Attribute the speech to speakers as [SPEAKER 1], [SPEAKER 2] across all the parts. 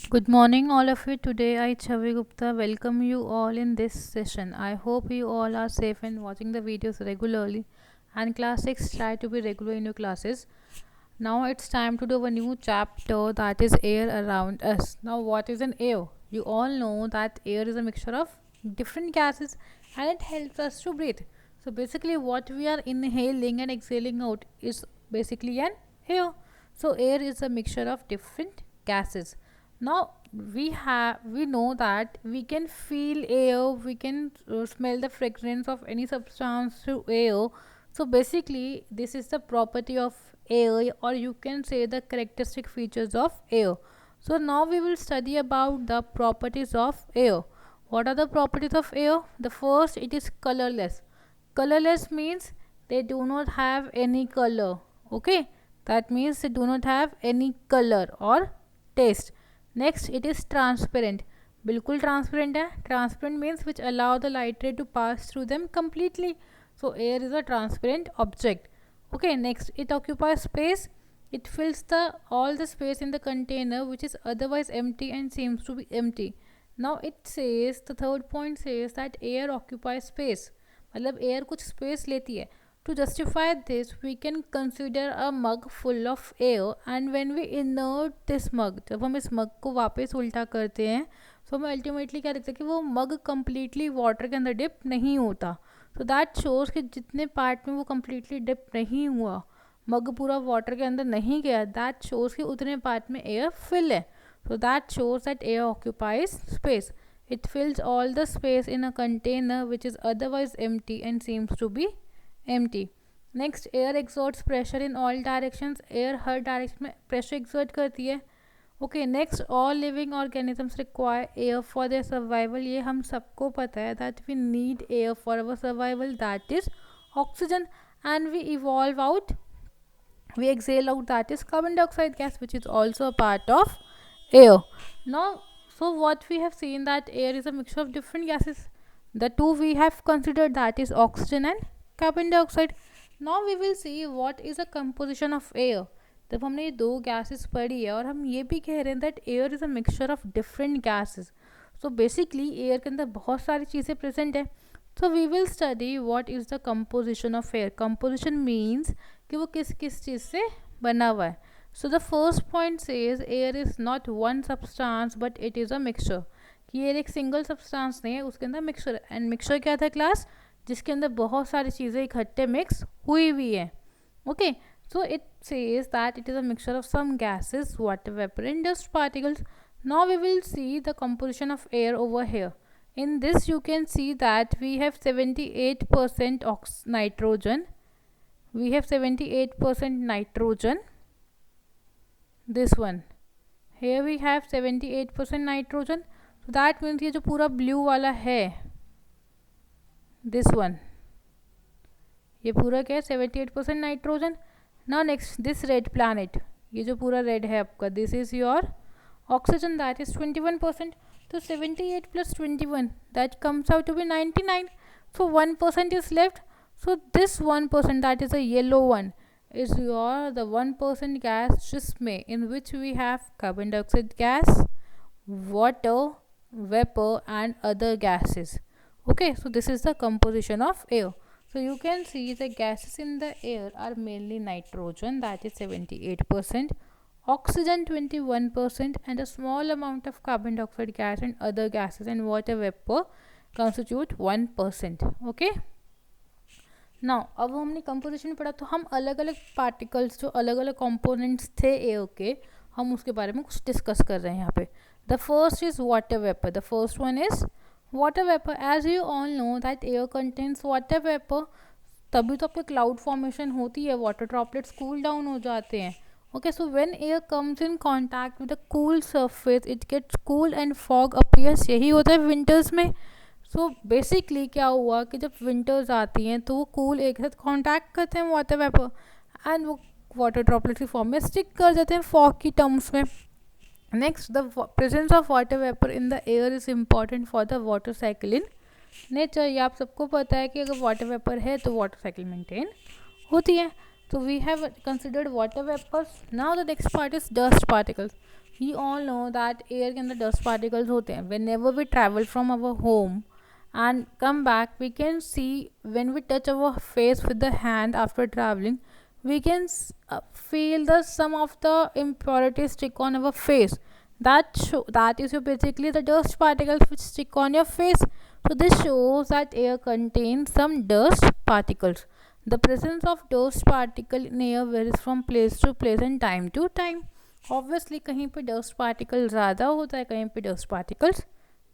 [SPEAKER 1] Good morning, all of you. Today, I, Chavi Gupta, welcome you all in this session. I hope you all are safe and watching the videos regularly. And class 6, try to be regular in your classes. Now, it's time to do a new chapter, that is air around us. Now, what is an air? You all know that air is a mixture of different gases and it helps us to breathe. So, basically, what we are inhaling and exhaling out is basically an air. So, air is a mixture of different gases. Now we know that we can feel air, we can smell the fragrance of any substance through air. So basically this is the property of air, or you can say the characteristic features of air. So now we will study about the properties of air. What are the properties of air? The first, it is colorless. Colorless means they do not have any color. Okay, that means they do not have any color or taste. Next, it is transparent. बिल्कुल transparent है. Transparent means which allow the light ray to pass through them completely. So air is a transparent object. Okay, next, it occupies space. It fills the all the space in the container which is otherwise empty and seems to be empty. Now it says, the third point says that air occupies space. मतलब air कुछ space लेती है. To justify this, we can consider a mug full of air, and when we inert this mug, जब हम इस मग को वापस उल्टा करते हैं तो हमें अल्टीमेटली क्या दिखता है कि वो मग कम्प्लीटली वाटर के अंदर डिप नहीं होता. तो दैट शोज कि जितने पार्ट में वो कम्प्लीटली डिप नहीं हुआ, मग पूरा वाटर के अंदर नहीं गया, दैट शोज कि उतने पार्ट में एयर फिल है. So that shows that air occupies space. It fills all the space in a container which is otherwise empty and seems to be empty. Next, air exerts pressure in all directions. Air her direction में pressure exert करती है. Okay, next, all living organisms require air for their survival. ये हम सबको पता है that we need air for our survival, that is oxygen, and we exhale out, that is carbon dioxide gas, which is also a part of air. Now, so what we have seen, that air is a mixture of different gases. The two we have considered, that is oxygen and carbon dioxide. Now we will see what is the composition of air. जब हमने ये दो gases पढ़ी है और हम ये भी कह रहे हैं that air is a mixture of different gases. So basically air के अंदर बहुत सारी चीज़ें प्रेजेंट है. So we will study what is the composition of air. Composition means कि वो किस किस चीज़ से बना हुआ है. So the first point says air is not one substance but it is a mixture. कि एयर एक सिंगल सब्सटेंस नहीं है, उसके अंदर मिक्सचर. एंड मिक्सचर क्या था क्लास? जिसके अंदर बहुत सारी चीज़ें इकट्ठे मिक्स हुई हुई है. Okay, so it says that it is a mixture of some gases, water vapor and dust particles. Now we will see the composition of air over here. In this you can see that we have 78% nitrogen. We have 78% nitrogen. This one. Here we have 78% nitrogen. So that means ये जो पूरा blue वाला है, this one, ये पूरा क्या है? 78% nitrogen. Now next, this red planet, ये जो पूरा red है आपका, this is your oxygen, that is 21%. So 78 plus 21, that comes out to be 99. So 1% is left. So this 1%, that is a yellow one, is your the 1% gas जिसमें, in which we have carbon dioxide gas, water vapor and other gases. Okay, so this is the composition of air. So you can see the gases in the air are mainly nitrogen, that is 78%, oxygen 21%, and a small amount of carbon dioxide gas and other gases and water vapor constitute 1%. Okay. Now अब हमने composition पढ़ा, तो हम अलग अलग particles, जो अलग अलग कंपोनेंट्स थे एयर के, हम उसके बारे में कुछ डिस्कस कर रहे हैं यहाँ पे. The first is water vapour. The first one is water vapour. As you all know that air contains water vapour. तभी तो आपके क्लाउड फॉर्मेशन होती है, वाटर ड्रॉपलेट्स कूल डाउन हो जाते हैं. Okay, so when air comes in contact with a cool surface it gets cool and fog appears. यही होता है विंटर्स में. सो बेसिकली क्या हुआ कि जब विंटर्स आती हैं तो वो कूल एक साथ कांटेक्ट करते हैं वाटर वेपर, एंड वो वाटर ड्रॉपलेट की फॉर्म में स्टिक कर जाते हैं फॉग की टर्म्स में. Next, the presence of water vapour in the air is important for the water cycle in nature. ये आप सबको पता है कि अगर वाटर वेपर है तो वाटर साइकिल मेंटेन होती है. तो we have considered water vapours. Now the next part is dust particles. we all know that air के अंदर डस्ट पार्टिकल्स होते हैं. Whenever we travel from our home and come back, we can see when we touch our face with the hand after traveling, we can feel the some of the impurities stick on our face. That is basically the dust particles which stick on your face. So this shows that air contains some dust particles. The presence of dust particle in air varies from place to place and time to time. Obviously कहीं पे dust particle ज़्यादा होता है, कहीं पे dust particles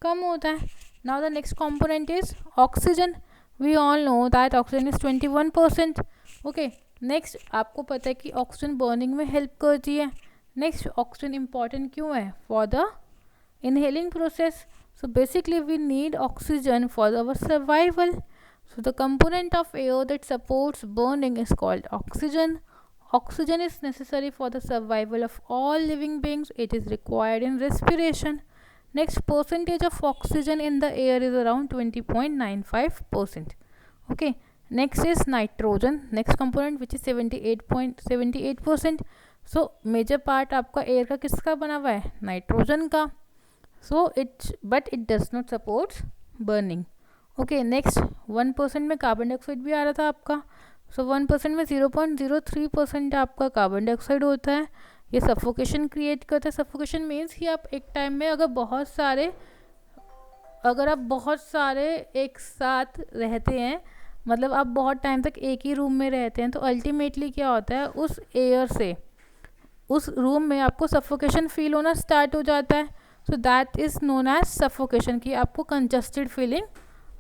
[SPEAKER 1] कम होता है. Now the next component is oxygen. We all know that oxygen is 21%. Okay. Next आपको पता है कि oxygen burning में help करती है. Next oxygen important क्यों है? For the inhaling process. So basically we need oxygen for our survival. So the component of air that supports burning is called oxygen. Oxygen is necessary for the survival of all living beings. It is required in respiration. Next, percentage of oxygen in the air is around 20.95%. Okay. Next is nitrogen. Next component which is 78.78%. So major part आपका air का किसका बना हुआ है? Nitrogen का. So but it does not support burning. Okay. Next 1% में carbon dioxide भी आ रहा था आपका. सो 1% में 0.03% आपका कार्बन डाइऑक्साइड होता है. ये सफोकेशन क्रिएट करता है. सफोकेशन मीन्स कि आप एक टाइम में अगर आप बहुत सारे एक साथ रहते हैं, मतलब आप बहुत टाइम तक एक ही रूम में रहते हैं, तो अल्टीमेटली क्या होता है, उस एयर से उस रूम में आपको सफोकेशन फील होना स्टार्ट हो जाता है. So that is known as suffocation, कि आपको कंजस्टेड फीलिंग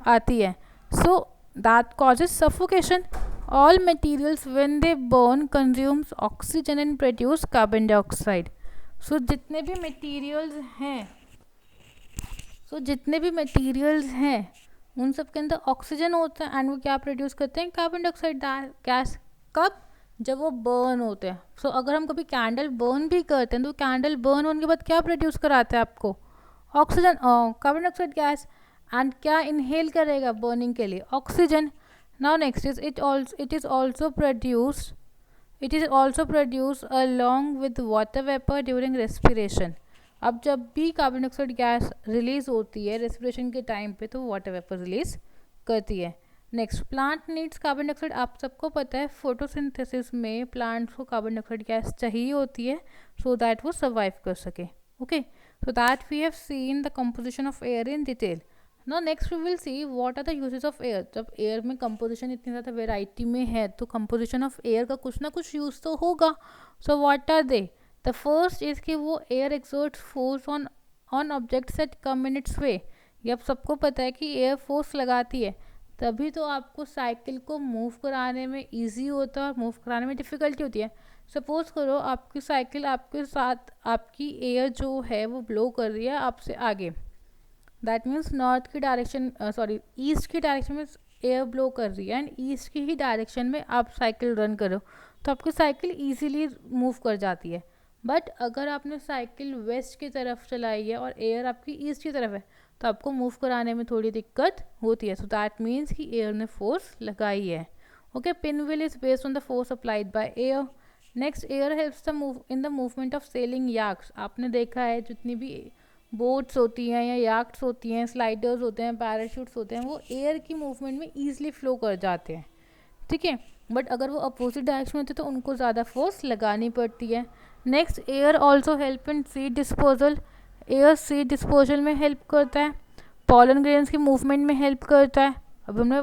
[SPEAKER 1] आती है. So that causes suffocation. All materials when they burn consumes oxygen and produce carbon dioxide. So जितने भी मटेरियल्स हैं उन सब के अंदर ऑक्सीजन होता है एंड वो क्या प्रोड्यूस करते हैं? Carbon dioxide gas. कब? जब वो बर्न होते हैं. सो अगर हम कभी कैंडल बर्न भी करते हैं तो कैंडल बर्न होने के बाद क्या प्रोड्यूस कराते हैं आपको? Oxygen, carbon dioxide gas. And क्या इनहेल करेगा बर्निंग के लिए? Oxygen. Now next is it is also produce along with water vapour during respiration. अब जब भी कार्बन डाइऑक्साइड गैस रिलीज होती है रेस्पिरेशन के टाइम पे, तो वाटर वेपर रिलीज करती है. Next, plant needs carbon dioxide. आप सबको पता है फोटोसिंथेसिस में प्लांट्स को कार्बन डाइऑक्साइड गैस चाहिए होती है सो दैट वो सर्वाइव कर सके. Okay. So that we have seen the composition of air in detail. Now next we will see what are the uses of air. जब air में composition इतनी ज़्यादा वेराइटी में है तो कंपोजिशन ऑफ एयर का कुछ ना कुछ यूज़ तो होगा. So what are they? The first is कि वो air exerts force on objects that come in its way. ये आप सबको पता है कि एयर फोर्स लगाती है, तभी तो आपको साइकिल को मूव कराने में ईजी होता है और मूव कराने में डिफ़िकल्टी होती है. सपोज़ करो आपकी साइकिल आपके साथ आपकी एयर जो है वो ब्लो कर रही है आपसे आगे. दैट मीन्स नॉर्थ की डायरेक्शन ईस्ट की डायरेक्शन में एयर ब्लो कर रही है एंड ईस्ट की ही डायरेक्शन में आप साइकिल रन करो तो आपकी साइकिल ईजीली मूव कर जाती है. बट अगर आपने साइकिल वेस्ट की तरफ चलाई है और एयर आपकी ईस्ट की तरफ है तो आपको मूव कराने में थोड़ी दिक्कत होती है. सो दैट मीन्स कि एयर ने फोर्स लगाई है. Okay. Pinwheel is based on the force applied by air. Next, air helps in the movement of sailing याक्स. आपने देखा है जितनी भी बोट्स होती हैं या याक्ट्स होती हैं, स्लाइडर्स होते हैं, पैराशूट्स होते हैं, वो एयर की मूवमेंट में ईजिली फ्लो कर जाते हैं. ठीक है. बट अगर वो अपोजिट डायरेक्शन होते तो उनको ज़्यादा फोर्स लगानी पड़ती है. Next, air also help in seed disposal. Air seed disposal में हेल्प करता है. पॉलन ग्रेन्स की मूवमेंट में हेल्प करता है. अब हमने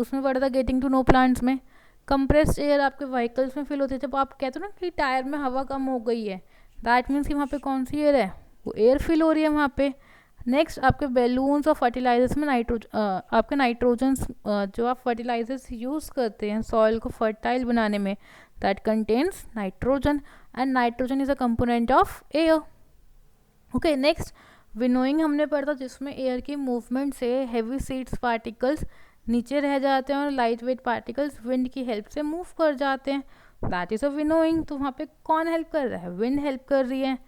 [SPEAKER 1] उसमें पढ़ा था गेटिंग टू नो प्लांट्स में. कंप्रेस्ड एयर आपके व्हीकल्स में फिल होती है. जब आप कहते हो ना कि टायर में हवा कम हो गई है, दैट मीन्स कि वहाँ पे कौन सी एयर है? वो एयर फिल हो रही है वहाँ पे. नेक्स्ट, आपके बैलून्स और फर्टिलाइजर्स में आपके नाइट्रोजन्स जो आप फर्टिलाइजर्स यूज़ करते हैं सॉइल को फर्टाइल बनाने में, that contains nitrogen and nitrogen is a component of air. Okay. Next, winnowing हमने पढ़ा था जिसमें एयर की मूवमेंट से हैवी सीड्स पार्टिकल्स नीचे रह जाते हैं और लाइट वेट पार्टिकल्स विंड की हेल्प से मूव कर जाते हैं. That is a winnowing. तो वहाँ पे कौन हेल्प कर रहा है? विंड हेल्प कर रही है.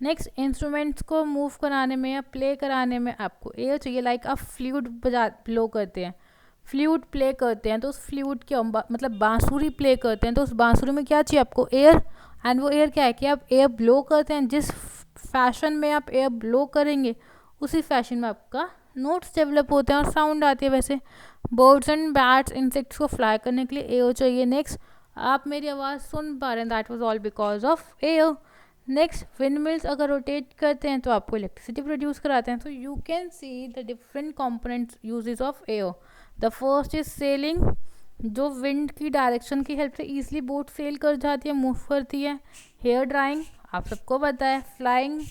[SPEAKER 1] नेक्स्ट, इंस्ट्रूमेंट्स को मूव कराने में या प्ले कराने में आपको एयर चाहिए. लाइक आप फ्लूट ब्लो करते हैं, फ्लूट प्ले करते हैं, तो उस फ्लूट के मतलब बांसुरी प्ले करते हैं तो उस बांसुरी में क्या चाहिए आपको? एयर. एंड वो एयर क्या है कि आप एयर ब्लो करते हैं जिस फैशन में आप एयर ब्लो करेंगे उसी फैशन में आपका नोट्स डेवलप होते हैं और साउंड आती है। वैसे बर्ड्स एंड बैट्स इंसेक्ट्स को फ्लाई करने के लिए एयर चाहिए। नेक्स्ट, आप मेरी आवाज़ सुन पा रहे हैं, that was all because of air. Next, wind mills अगर रोटेट करते हैं तो आपको इलेक्ट्रिसिटी प्रोड्यूस कराते हैं। तो you can see the different components uses of air. The first is selling, जो विंड की डायरेक्शन की हेल्प से ईजिली बोट सेल कर जाती है, मूव करती है। हेयर ड्राइंग आप सबको पता है। Flying,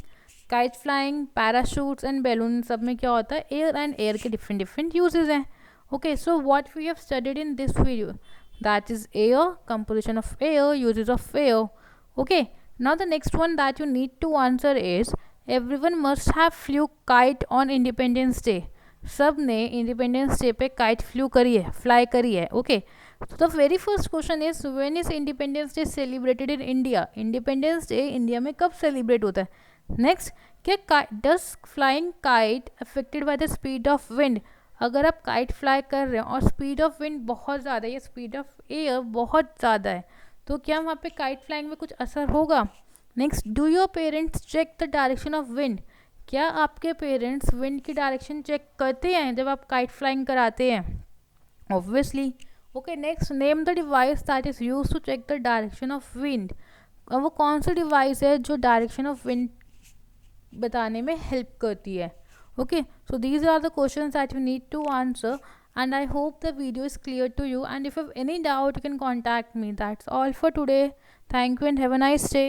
[SPEAKER 1] kite flying, parachutes and balloon, सब में क्या होता है, एयर एंड एयर के डिफरेंट डिफरेंट यूजेस हैं। Okay, so what we have studied in this video, that is air, composition of air, uses of air. Okay, now the next one that you need to answer is everyone must have flew kite on Independence Day. सब ने independence day पे kite fly करी है। Okay, तो the very first question is when is independence day celebrated in India. Independence day India में कब celebrate होता है। नेक्स्ट, क्या does flying kite affected by the speed of wind. अगर आप काइट फ्लाई कर रहे हैं और स्पीड ऑफ विंड बहुत ज़्यादा है या स्पीड ऑफ एयर बहुत ज़्यादा है, तो क्या वहाँ पे काइट फ्लाइंग में कुछ असर होगा। Next, do your parents check the direction of wind. क्या आपके पेरेंट्स विंड की डायरेक्शन चेक करते हैं जब आप काइट फ्लाइंग कराते हैं। Obviously. Okay, next, name the device that is use to check the direction of wind. वो कौन सा डिवाइस है जो डायरेक्शन ऑफ विंड बताने में हेल्प करती है। Okay, so these are the questions that you need to answer, and I hope the video is clear to you, and if you have any doubt you can contact me. That's all for today. Thank you and have a nice day.